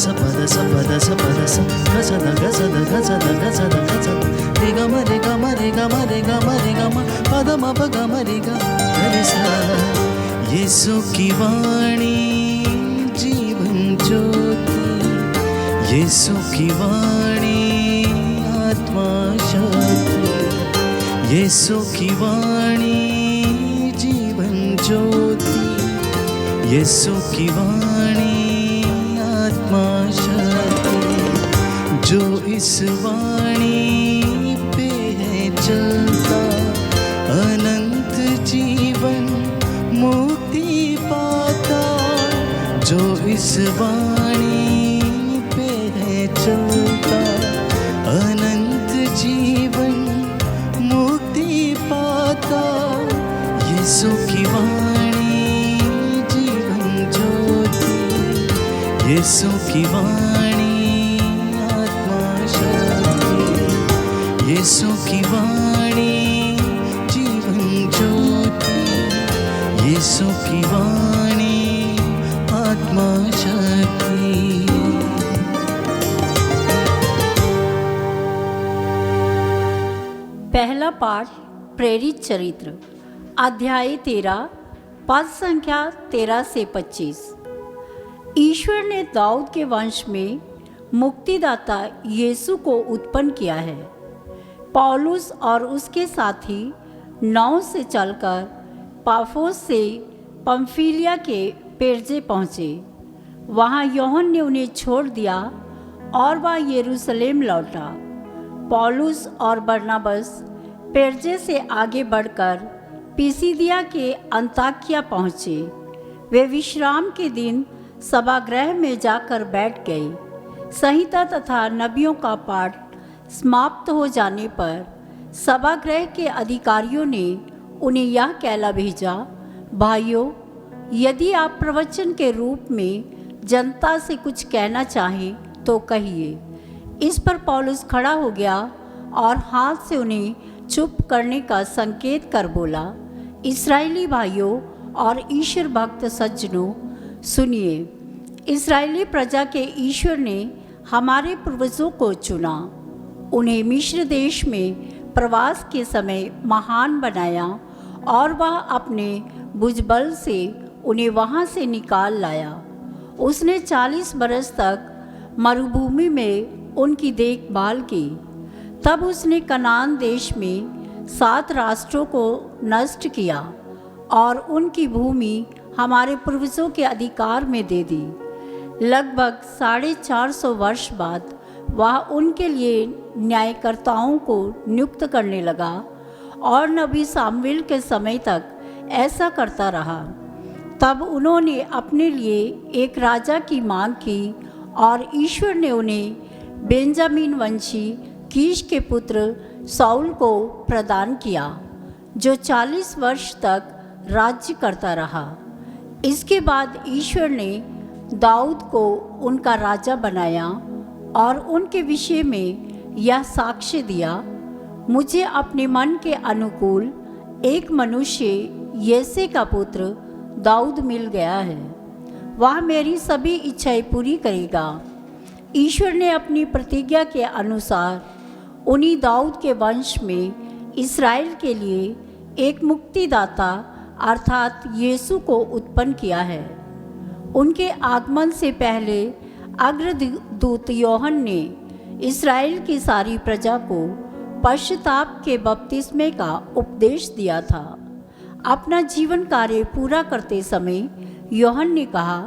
ಸ ಪದ ಸ ಪದ ಸ ಪದ ಸ ಗಸದ ಗಸದ ಗಸದ ಗಸದ ಗಸದ ರಿ ಗ ಮ ರಿ ಗ ಮ ರಿ ಗ ಮ ರಿ ಗ ಮ ರಿ ಗ ಮ ಪದ ಮ ಪ ಗ ಮ ರಿ ಗ ರಿ ಸ ಯೇಸು की वाणी जीवन ज्योति यीशु की वाणी आत्मा शक्ति यीशु की वाणी जीवन ज्योति यीशु की वाणी आत्मा शक्ति जो इस वाणी पे है चलता अनंत जीवन मुक्ति पाता जो इस वाणी पे है चलता अनंत जीवन मुक्ति पाता यीशु की वाणी जीवन ज्योति यीशु की वाणी आत्मा शक्ति यीशु की वाणी जीवन ज्योति यीशु की वाणी आत्मा शक्ति। पहला पाठ प्रेरित चरित्र अध्याय 13 पद संख्या 13 से 25। ईश्वर ने दाऊद के वंश में मुक्तिदाता यीशु को उत्पन्न किया है। पौलुस और उसके साथी नाव से चलकर पाफोस से पंफिलिया के पेरजे पहुँचे। वहाँ यूहन्ना ने उन्हें छोड़ दिया और वह यरूशलेम लौटा। पौलुस और बरनबास पेरजे से आगे बढ़कर पिसिदिया के अंताकिया पहुँचे। वे विश्राम के दिन सभागृह में जाकर बैठ गए। संहिता तथा नबियों का पाठ समाप्त हो जाने पर सभागृह के अधिकारियों ने उन्हें यह कहला भेजा, भाइयों, यदि आप प्रवचन के रूप में जनता से कुछ कहना चाहें तो कहिए। इस पर पौलुस खड़ा हो गया और हाथ से उन्हें चुप करने का संकेत कर बोला, इस्राएली भाइयों और ईश्वर भक्त सज्जनों, सुनिए। इस्राएली प्रजा के ईश्वर ने हमारे पूर्वजों को चुना, उन्हें मिस्र देश में प्रवास के समय महान बनाया और वह अपने भुजबल से उन्हें वहाँ से निकाल लाया। उसने 40 बरस तक मरुभूमि में उनकी देखभाल की। तब उसने कनान देश में 7 राष्ट्रों को नष्ट किया और उनकी भूमि हमारे पूर्वजों के अधिकार में दे दी। लगभग 450 वर्ष बाद वह उनके लिए न्यायकर्ताओं को नियुक्त करने लगा और नबी सामुएल के समय तक ऐसा करता रहा। तब उन्होंने अपने लिए एक राजा की मांग की और ईश्वर ने उन्हें बेंजामिन वंशी कीश के पुत्र साउल को प्रदान किया, जो 40 वर्ष तक राज्य करता रहा। इसके बाद ईश्वर ने दाऊद को उनका राजा बनाया और उनके विषय में यह साक्ष्य दिया, मुझे अपने मन के अनुकूल एक मनुष्य येसे का पुत्र दाऊद मिल गया है। वह मेरी सभी इच्छाएं पूरी करेगा। ईश्वर ने अपनी प्रतिज्ञा के अनुसार उन्हीं दाऊद के वंश में इस्राएल के लिए एक मुक्तिदाता अर्थात यीशु को उत्पन्न किया है। उनके आगमन से पहले अग्रदूत यूहन्ना ने इस्राएल की सारी प्रजा को पश्चाताप के बपतिस्मे का उपदेश दिया था। अपना जीवन कार्य पूरा करते समय यूहन्ना ने कहा,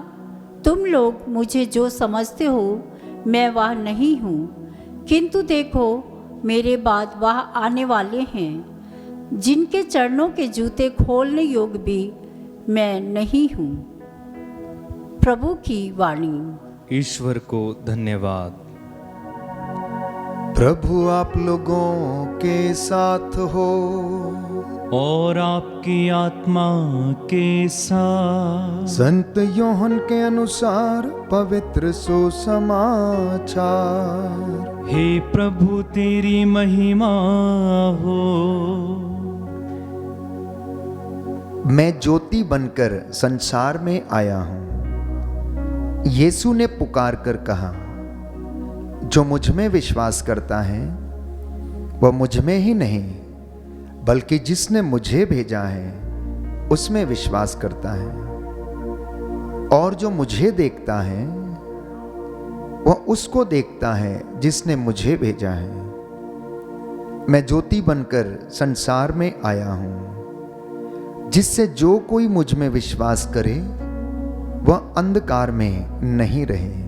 तुम लोग मुझे जो समझते हो मैं वह नहीं हूँ, किंतु देखो मेरे बाद वह आने वाले हैं जिनके चरणों के जूते खोलने योग्य भी मैं नहीं हूँ। प्रभु की वाणी। ईश्वर को धन्यवाद। प्रभु आप लोगों के साथ हो और आपकी आत्मा के साथ। संत यूहन्ना के अनुसार पवित्र सुसमाचार। हे प्रभु तेरी महिमा हो। मैं ज्योति बनकर संसार में आया हूँ यीशु ने पुकार कर कहा, जो मुझ में विश्वास करता है वह मुझ में ही नहीं बल्कि जिसने मुझे भेजा है उसमें विश्वास करता है, और जो मुझे देखता है वह उसको देखता है जिसने मुझे भेजा है। मैं ज्योति बनकर संसार में आया हूं, जिससे जो कोई मुझ में विश्वास करे वह अंधकार में नहीं रहे।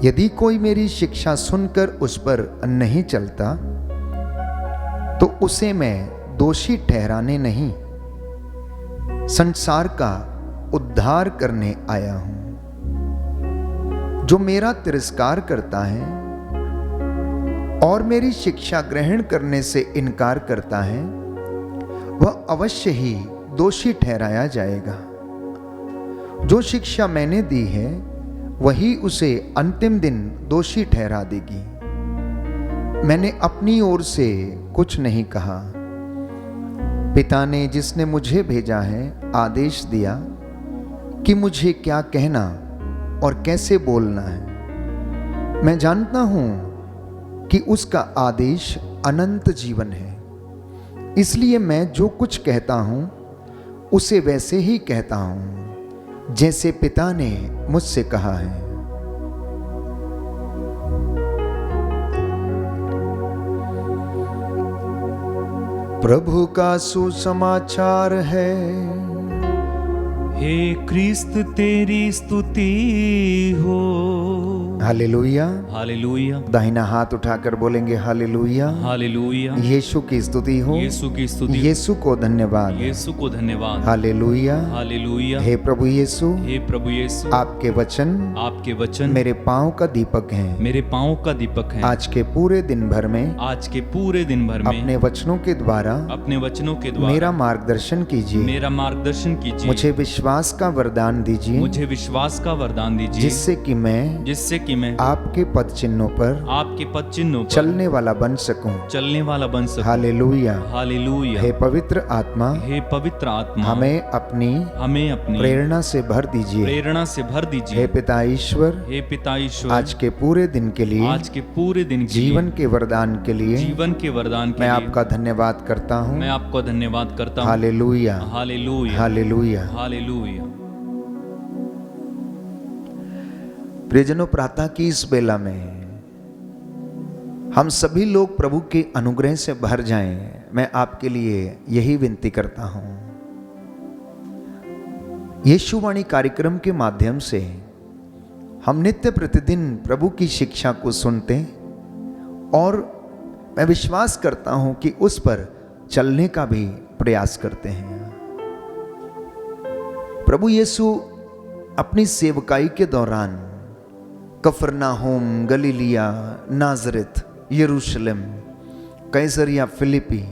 यदि कोई मेरी शिक्षा सुनकर उस पर नहीं चलता तो उसे मैं दोषी ठहराने नहीं, संसार का उद्धार करने आया हूं। जो मेरा तिरस्कार करता है और मेरी शिक्षा ग्रहण करने से इनकार करता है वह अवश्य ही दोषी ठहराया जाएगा। जो शिक्षा मैंने दी है वही उसे अंतिम दिन दोषी ठहरा देगी। मैंने अपनी ओर से कुछ नहीं कहा, पिता ने जिसने मुझे भेजा है आदेश दिया कि मुझे क्या कहना और कैसे बोलना है। मैं जानता हूं कि उसका आदेश अनंत जीवन है, इसलिए मैं जो कुछ कहता हूं उसे वैसे ही कहता हूं जैसे पिता ने मुझसे कहा है। प्रभु का सुसमाचार है। हे क्रिस्त तेरी स्तुति हो। हालेलुया। हालेलुया। दाहिना हाथ उठाकर बोलेंगे हालेलुया। हालेलुया। यीशु की स्तुति हो। यीशु की स्तुति। यीशु को धन्यवाद। यीशु को धन्यवाद। हालेलुया। हालेलुया। हे प्रभु यीशु, हे प्रभु यीशु, आपके वचन मेरे पांव का दीपक हैं। मेरे पांव का दीपक हैं। आज के पूरे दिन भर में अपने वचनों के द्वारा मेरा मार्गदर्शन कीजिए। मुझे विश्वास का वरदान दीजिए। जिससे कि मैं आपके पद चिन्हों पर चलने वाला बन सकूं। हालेलुया। हालेलुया। हे पवित्र आत्मा, हमें अपनी प्रेरणा से भर दीजिए। हे पिता ईश्वर, आज के पूरे दिन के लिए, जीवन के वरदान के लिए मैं आपका धन्यवाद करता हूँ। हालेलुया। हालेलुया। हालेलुया। हालेलुया। प्रियजनों, प्रातः की इस बेला में हम सभी लोग प्रभु के अनुग्रह से भर जाएं, मैं आपके लिए यही विनती करता हूं। यीशुवाणी कार्यक्रम के माध्यम से हम नित्य प्रतिदिन प्रभु की शिक्षा को सुनते और मैं विश्वास करता हूं कि उस पर चलने का भी प्रयास करते हैं। प्रभु यीशु अपनी सेवकाई के दौरान कफरनाहोम, गलीलिया, नाजरेत, यरूशलेम, कैसरिया फिलिपी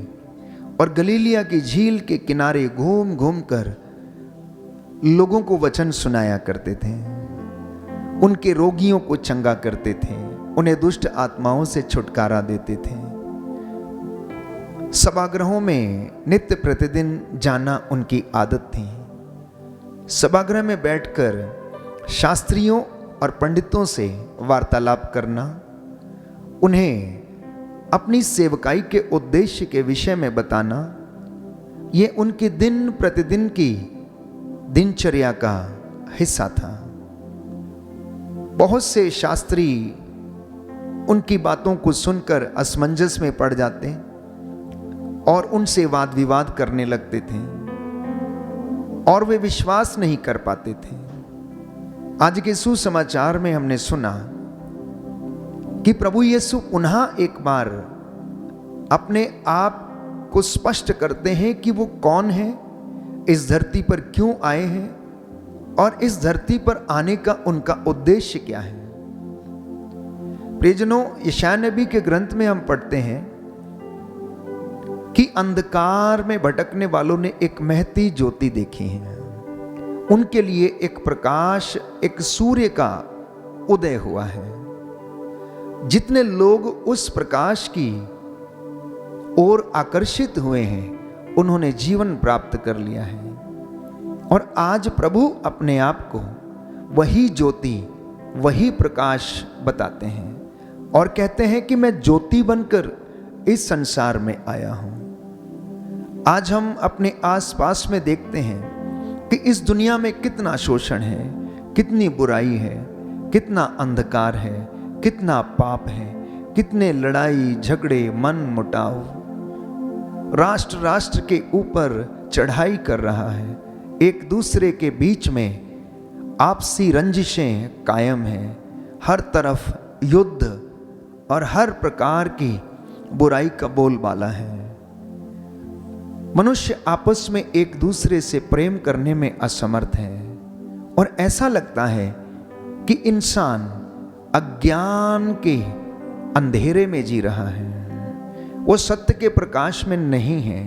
और गलीलिया की झील के किनारे घूम घूम कर लोगों को वचन सुनाया करते थे। उनके रोगियों को चंगा करते थे, उन्हें दुष्ट आत्माओं से छुटकारा देते थे। सभागृहों में नित्य प्रतिदिन जाना उनकी आदत थी। सभागृह में बैठकर शास्त्रियों और पंडितों से वार्तालाप करना, उन्हें अपनी सेवकाई के उद्देश्य के विषय में बताना, ये उनके दिन प्रतिदिन की दिनचर्या का हिस्सा था। बहुत से शास्त्री उनकी बातों को सुनकर असमंजस में पड़ जाते और उनसे वाद विवाद करने लगते थे और वे विश्वास नहीं कर पाते थे। आज के सुसमाचार में हमने सुना कि प्रभु यीशु पुनः एक बार अपने आप को स्पष्ट करते हैं कि वो कौन है, इस धरती पर क्यों आए हैं और इस धरती पर आने का उनका उद्देश्य क्या है। प्रियजनों, यशायाह नबी के ग्रंथ में हम पढ़ते हैं कि अंधकार में भटकने वालों ने एक महती ज्योति देखी है। उनके लिए एक प्रकाश, एक सूर्य का उदय हुआ है। जितने लोग उस प्रकाश की ओर आकर्षित हुए हैं उन्होंने जीवन प्राप्त कर लिया है और आज प्रभु अपने आप को वही ज्योति, वही प्रकाश बताते हैं और कहते हैं कि मैं ज्योति बनकर इस संसार में आया हूं। आज हम अपने आसपास में देखते हैं कि इस दुनिया में कितना शोषण है, कितनी बुराई है, कितना अंधकार है, कितना पाप है, कितने लड़ाई झगड़े मन मुटाव, राष्ट्र राष्ट्र के ऊपर चढ़ाई कर रहा है, एक दूसरे के बीच में आपसी रंजिशें कायम हैं, हर तरफ युद्ध और हर प्रकार की बुराई का बोलबाला है। मनुष्य आपस में एक दूसरे से प्रेम करने में असमर्थ है और ऐसा लगता है कि इंसान अज्ञान के अंधेरे में जी रहा है, वो सत्य के प्रकाश में नहीं है।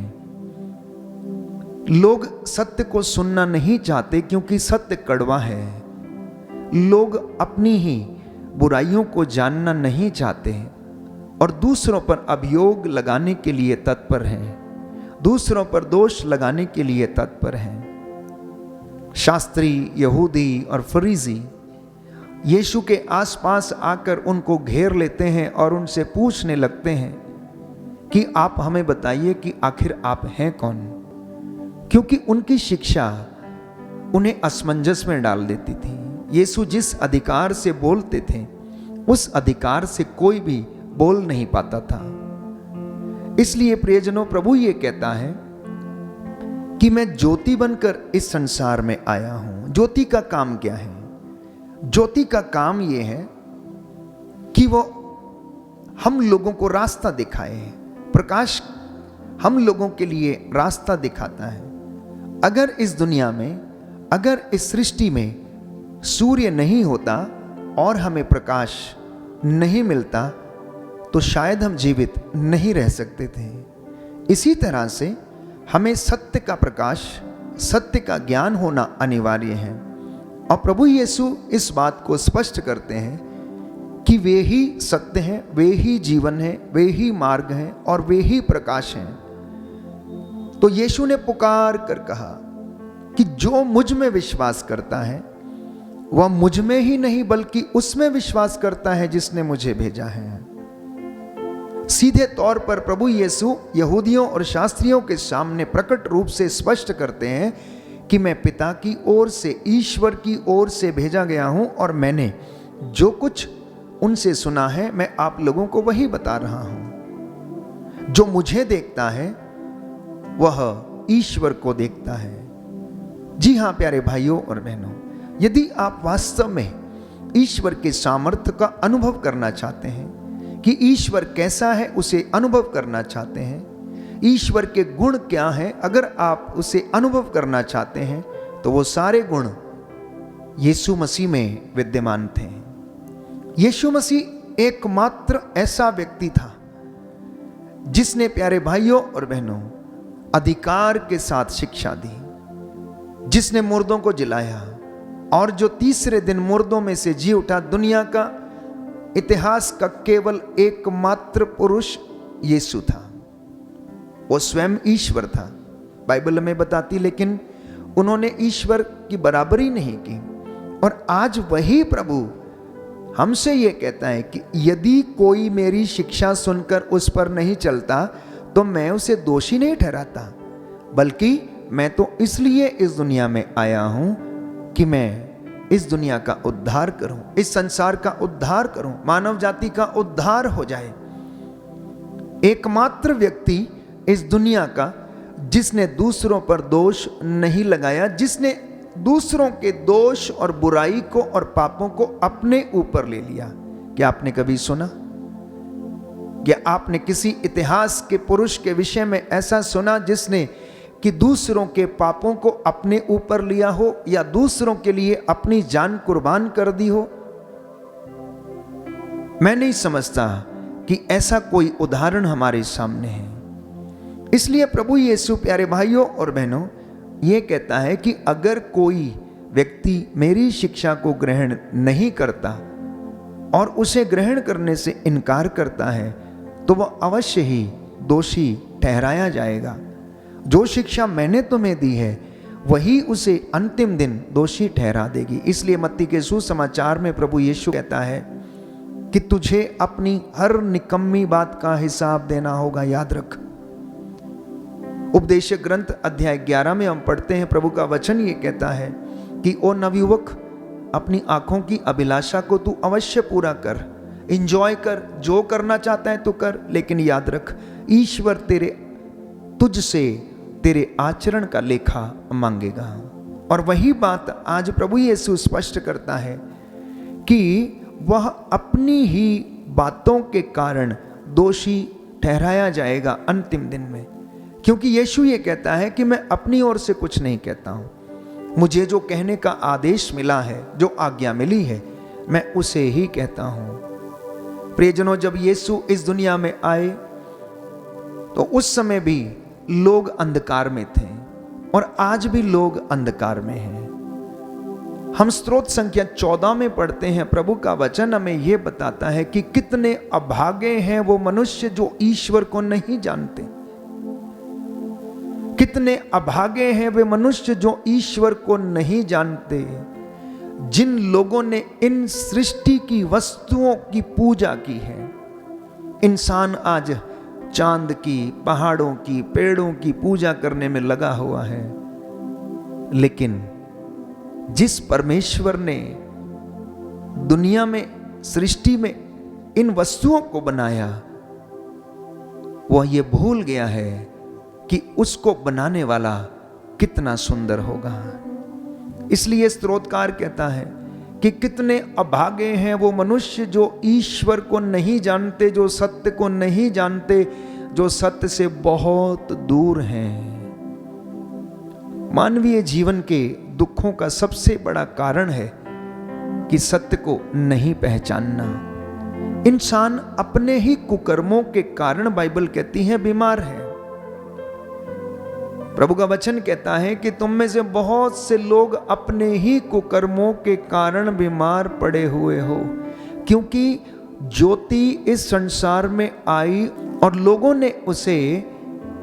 लोग सत्य को सुनना नहीं चाहते क्योंकि सत्य कड़वा है। लोग अपनी ही बुराइयों को जानना नहीं चाहते और दूसरों पर अभियोग लगाने के लिए तत्पर हैं, दूसरों पर दोष लगाने के लिए तत्पर हैं। शास्त्री, यहूदी और फरीसी यीशु के आसपास आकर उनको घेर लेते हैं और उनसे पूछने लगते हैं कि आप हमें बताइए कि आखिर आप हैं कौन, क्योंकि उनकी शिक्षा उन्हें असमंजस में डाल देती थी। यीशु जिस अधिकार से बोलते थे उस अधिकार से कोई भी बोल नहीं पाता था। इसलिए प्रियजनों, प्रभु ये कहता है कि मैं ज्योति बनकर इस संसार में आया हूं। ज्योति का काम क्या है? ज्योति का काम यह है कि वो हम लोगों को रास्ता दिखाए। प्रकाश हम लोगों के लिए रास्ता दिखाता है। अगर इस दुनिया में, अगर इस सृष्टि में सूर्य नहीं होता और हमें प्रकाश नहीं मिलता तो शायद हम जीवित नहीं रह सकते थे। इसी तरह से हमें सत्य का प्रकाश, सत्य का ज्ञान होना अनिवार्य है। और प्रभु यीशु इस बात को स्पष्ट करते हैं कि वे ही सत्य हैं, वे ही जीवन है, वे ही मार्ग हैं और वे ही प्रकाश हैं। तो यीशु ने पुकार कर कहा कि जो मुझ में विश्वास करता है वह मुझ में ही नहीं बल्कि उसमें विश्वास करता है जिसने मुझे भेजा है। सीधे तौर पर प्रभु यीशु यहूदियों और शास्त्रियों के सामने प्रकट रूप से स्पष्ट करते हैं कि मैं पिता की ओर से, ईश्वर की ओर से भेजा गया हूं और मैंने जो कुछ उनसे सुना है मैं आप लोगों को वही बता रहा हूं। जो मुझे देखता है वह ईश्वर को देखता है। जी हां प्यारे भाइयों और बहनों, यदि आप वास्तव में ईश्वर के सामर्थ्य का अनुभव करना चाहते हैं कि ईश्वर कैसा है उसे अनुभव करना चाहते हैं, ईश्वर के गुण क्या हैं अगर आप उसे अनुभव करना चाहते हैं, तो वो सारे गुण यीशु मसीह में विद्यमान थे। यीशु मसीह एकमात्र ऐसा व्यक्ति था जिसने प्यारे भाइयों और बहनों अधिकार के साथ शिक्षा दी, जिसने मुर्दों को जिलाया और जो तीसरे दिन मुर्दों में से जी उठा। दुनिया का इतिहास का केवल एकमात्र पुरुष यीशु था। वो स्वयं ईश्वर था, बाइबल में बताती, लेकिन उन्होंने ईश्वर की बराबरी नहीं की। और आज वही प्रभु हमसे ये कहता है कि यदि कोई मेरी शिक्षा सुनकर उस पर नहीं चलता तो मैं उसे दोषी नहीं ठहराता, बल्कि मैं तो इसलिए इस दुनिया में आया हूं कि मैं इस दुनिया का उद्धार करूं, इस संसार का उद्धार करूं, मानव जाति का उद्धार हो जाए। एकमात्र व्यक्ति इस दुनिया का जिसने दूसरों पर दोष नहीं लगाया, जिसने दूसरों के दोष और बुराई को और पापों को अपने ऊपर ले लिया। क्या आपने कभी सुना? क्या आपने किसी इतिहास के पुरुष के विषय में ऐसा सुना जिसने कि दूसरों के पापों को अपने ऊपर लिया हो या दूसरों के लिए अपनी जान कुर्बान कर दी हो? मैं नहीं समझता कि ऐसा कोई उदाहरण हमारे सामने है। इसलिए प्रभु यीशु प्यारे भाइयों और बहनों ये कहता है कि अगर कोई व्यक्ति मेरी शिक्षा को ग्रहण नहीं करता और उसे ग्रहण करने से इनकार करता है तो वह अवश्य ही दोषी ठहराया जाएगा। जो शिक्षा मैंने तुम्हें दी है वही उसे अंतिम दिन दोषी ठहरा देगी। इसलिए मत्ती के सुसमाचार में प्रभु यीशु कहता है कि तुझे अपनी हर निकम्मी बात का हिसाब देना होगा, याद रख। उपदेश ग्रंथ अध्याय 11 में हम पढ़ते हैं, प्रभु का वचन ये कहता है कि ओ नवयुवक, अपनी आंखों की अभिलाषा को तू अवश्य पूरा कर, एंजॉय कर, जो करना चाहता है तू कर, लेकिन याद रख ईश्वर तुझसे तेरे आचरण का लेखा मांगेगा। और वही बात आज प्रभु यीशु स्पष्ट करता है कि वह अपनी ही बातों के कारण दोषी ठहराया जाएगा अंतिम दिन में, क्योंकि यीशु ये कहता है कि मैं अपनी ओर से कुछ नहीं कहता हूं, मुझे जो कहने का आदेश मिला है, जो आज्ञा मिली है, मैं उसे ही कहता हूं। प्रियजनों, जब यीशु इस दुनिया में आए तो उस समय भी लोग अंधकार में थे और आज भी लोग अंधकार में हैं। हम स्तोत्र संख्या 14 में पढ़ते हैं, प्रभु का वचन हमें यह बताता है कि कितने अभागे हैं वो मनुष्य जो ईश्वर को नहीं जानते। कितने अभागे हैं वे मनुष्य जो ईश्वर को नहीं जानते, जिन लोगों ने इन सृष्टि की वस्तुओं की पूजा की है। इंसान आज चांद की, पहाड़ों की, पेड़ों की पूजा करने में लगा हुआ है, लेकिन जिस परमेश्वर ने दुनिया में, सृष्टि में इन वस्तुओं को बनाया, वह ये भूल गया है कि उसको बनाने वाला कितना सुंदर होगा। इसलिए स्तोत्रकार कहता है कि कितने अभागे हैं वो मनुष्य जो ईश्वर को नहीं जानते, जो सत्य को नहीं जानते, जो सत्य से बहुत दूर हैं। मानवीय जीवन के दुखों का सबसे बड़ा कारण है कि सत्य को नहीं पहचानना। इंसान अपने ही कुकर्मों के कारण, बाइबल कहती है, बीमार है। प्रभु का वचन कहता है कि तुम में से बहुत से लोग अपने ही कुकर्मों के कारण बीमार पड़े हुए हो, क्योंकि ज्योति इस संसार में आई और लोगों ने उसे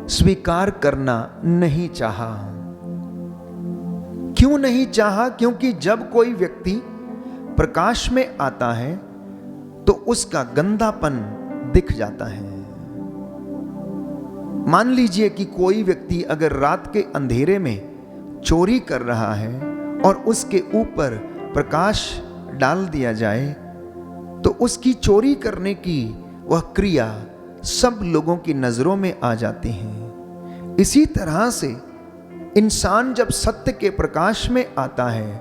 स्वीकार करना नहीं चाहा। क्यों नहीं चाहा? क्योंकि जब कोई व्यक्ति प्रकाश में आता है तो उसका गंदापन दिख जाता है। मान लीजिए कि कोई व्यक्ति अगर रात के अंधेरे में चोरी कर रहा है और उसके ऊपर प्रकाश डाल दिया जाए तो उसकी चोरी करने की वह क्रिया सब लोगों की नजरों में आ जाती है। इसी तरह से इंसान जब सत्य के प्रकाश में आता है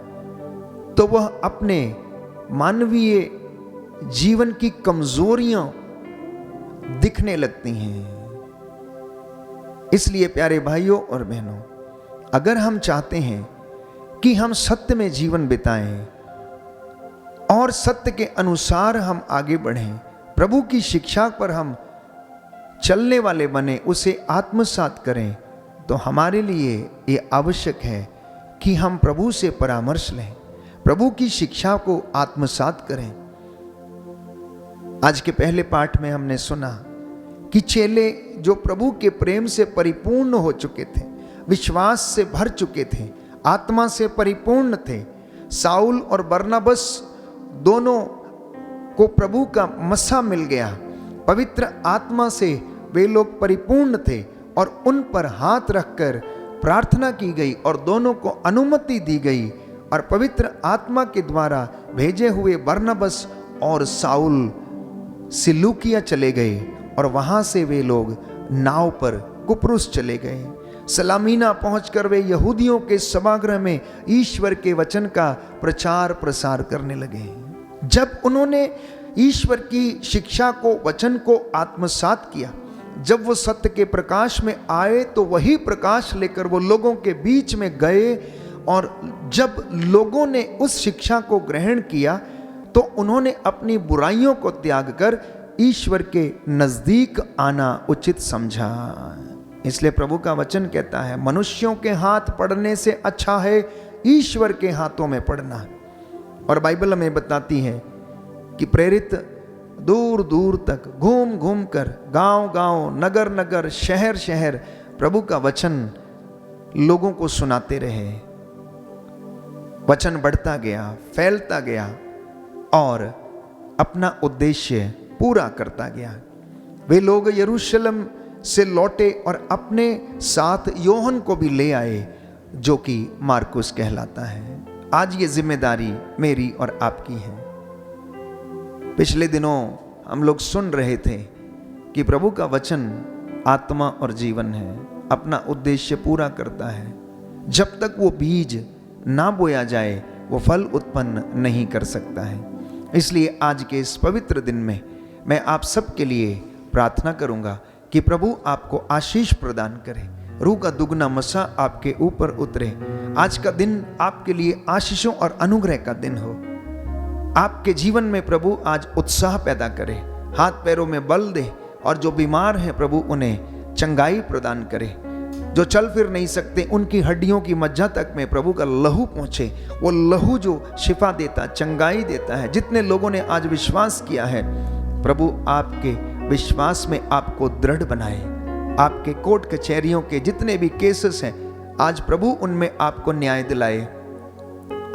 तो वह अपने मानवीय जीवन की कमजोरियां दिखने लगती हैं। इसलिए प्यारे भाइयों और बहनों, अगर हम चाहते हैं कि हम सत्य में जीवन बिताएं और सत्य के अनुसार हम आगे बढ़ें, प्रभु की शिक्षा पर हम चलने वाले बने, उसे आत्मसात करें, तो हमारे लिए ये आवश्यक है कि हम प्रभु से परामर्श लें, प्रभु की शिक्षा को आत्मसात करें। आज के पहले पाठ में हमने सुना कि चेले जो प्रभु के प्रेम से परिपूर्ण हो चुके थे, विश्वास से भर चुके थे, आत्मा से परिपूर्ण थे, साउल और बरनबास दोनों को प्रभु का मसा मिल गया, पवित्र आत्मा से वे लोग परिपूर्ण थे और उन पर हाथ रखकर प्रार्थना की गई और दोनों को अनुमति दी गई और पवित्र आत्मा के द्वारा भेजे हुए बरनबास और साउल सिलूकिया चले गए और वहां से वे लोग नाव पर कुप्रुस चले गए। सलामीना पहुंचकर वे यहूदियों के सभागृह में ईश्वर के वचन का प्रचार प्रसार करने लगे। जब उन्होंने ईश्वर की शिक्षा को, वचन को आत्मसात किया, जब वो सत्य के प्रकाश में आए तो वही प्रकाश लेकर वो लोगों के बीच में गए और जब लोगों ने उस शिक्षा को ग्रहण किया तो उन्होंने अपनी बुराइयों को त्याग कर ईश्वर के नजदीक आना उचित समझा। इसलिए प्रभु का वचन कहता है, मनुष्यों के हाथ पड़ने से अच्छा है ईश्वर के हाथों में पड़ना। और बाइबल हमें बताती है कि प्रेरित दूर दूर तक घूम घूम कर, गांव गांव, नगर नगर, शहर शहर प्रभु का वचन लोगों को सुनाते रहे। वचन बढ़ता गया, फैलता गया और अपना उद्देश्य पूरा करता गया। वे लोग यरूशलेम से लौटे और अपने साथ योहन को भी ले आए, जो कि मार्कुस कहलाता है। आज ये जिम्मेदारी मेरी और आपकी है। पिछले दिनों हम लोग सुन रहे थे कि प्रभु का वचन आत्मा और जीवन है, अपना उद्देश्य पूरा करता है। जब तक वो बीज ना बोया जाए वो फल उत्पन्न नहीं कर सकता है। इसलिए आज के इस पवित्र दिन में मैं आप सबके लिए प्रार्थना करूंगा कि प्रभु आपको आशीष प्रदान करे, रूह का दुगना मसा आपके ऊपर उतरे। आज का दिन आपके लिए आशीषों और अनुग्रह का दिन हो। आपके जीवन में प्रभु आज उत्साह पैदा करे, हाथ पैरों में बल दे, और जो बीमार हैं प्रभु उन्हें चंगाई प्रदान करे। जो चल फिर नहीं सकते उनकी हड्डियों की मज्जा तक में प्रभु का लहू पहुंचे, वो लहू जो शिफा देता, चंगाई देता है। जितने लोगों ने आज विश्वास किया है, प्रभु आपके विश्वास में आपको दृढ़ बनाए। आपके कोर्ट कचहरियों के जितने भी केसेस हैं, आज प्रभु उनमें आपको न्याय दिलाए।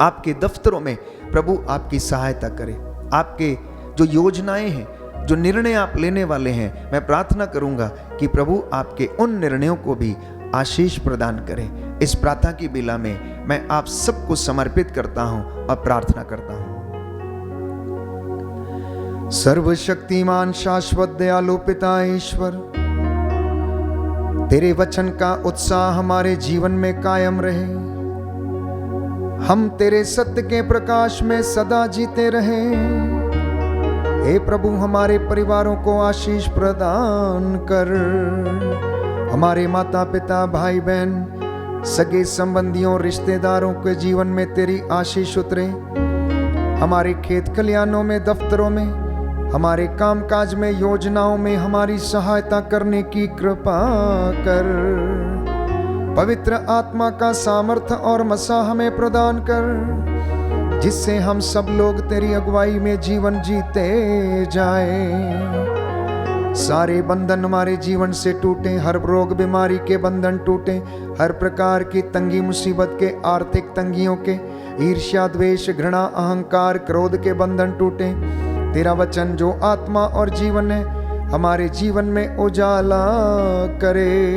आपके दफ्तरों में प्रभु आपकी सहायता करे। आपके जो योजनाएं हैं, जो निर्णय आप लेने वाले हैं, मैं प्रार्थना करूंगा कि प्रभु आपके उन निर्णयों को भी आशीष प्रदान करे। इस प्रार्थना की बेला में मैं आप सबको समर्पित करता हूं और प्रार्थना करता हूं। सर्वशक्तिमान शाश्वत दयालु पिता ईश्वर, तेरे वचन का उत्साह हमारे जीवन में कायम रहे। हम तेरे सत्य के प्रकाश में सदा जीते रहे। हे प्रभु, हमारे परिवारों को आशीष प्रदान कर। हमारे माता पिता, भाई बहन, सगे संबंधियों, रिश्तेदारों के जीवन में तेरी आशीष उतरे। हमारे खेत खलियानों में, दफ्तरों में, हमारे कामकाज में, योजनाओं में हमारी सहायता करने की कृपा कर। पवित्र आत्मा का सामर्थ्य और मसा हमें प्रदान कर, जिससे हम सब लोग तेरी अगुवाई में जीवन जीते जाए। सारे बंधन हमारे जीवन से टूटे, हर रोग बीमारी के बंधन टूटे, हर प्रकार की तंगी मुसीबत के, आर्थिक तंगियों के, ईर्ष्या द्वेष घृणा अहंकार क्रोध के बंधन टूटे। तेरा वचन जो आत्मा और जीवन है, हमारे जीवन में उजाला करे।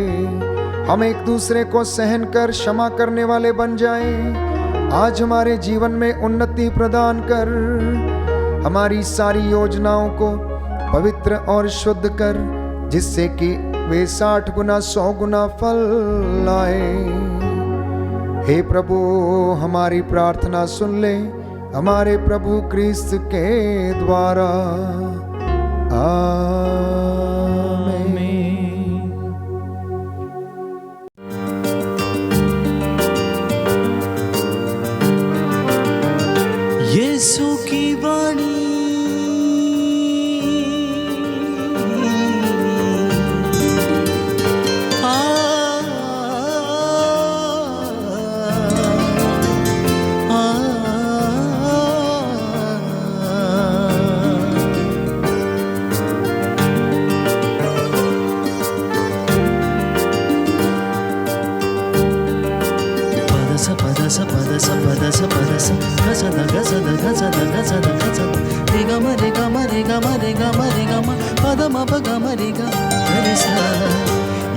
हम एक दूसरे को सहन कर क्षमा करने वाले बन जाएं। आज हमारे जीवन में उन्नति प्रदान कर। हमारी सारी योजनाओं को पवित्र और शुद्ध कर, जिससे कि वे 60 गुना 100 गुना फल लाए। हे प्रभु, हमारी प्रार्थना सुन ले, हमारे प्रभु क्रिस्त के द्वारा। आमीन। यीशु की वाणी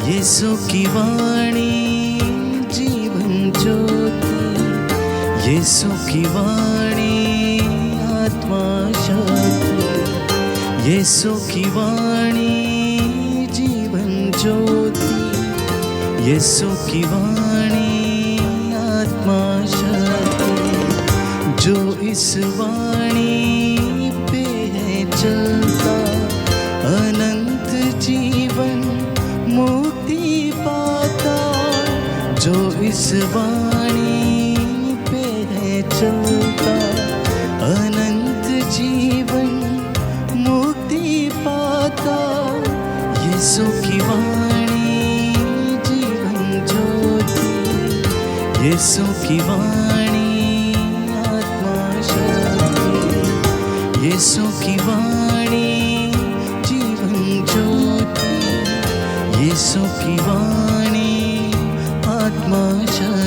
यीशु की वाणी जीवन ज्योति, यीशु की वाणी आत्मा शक्ति, यीशु की वाणी जीवन ज्योति, यीशु की वाणी आत्मा शक्ति। जो इस वाणी पे है चलता, अनंत जीवन मुक्ति पाता। जो इस वाणी पे है चलता, अनंत जीवन मुक्ति पाता। यीशु की वाणी जीवन ज्योति, यीशु की वाणी आत्मा शक्ति, यीशु की वाणी जीवन ज्योति, यीशु की वाणी आत्मा आत्मा शक्ति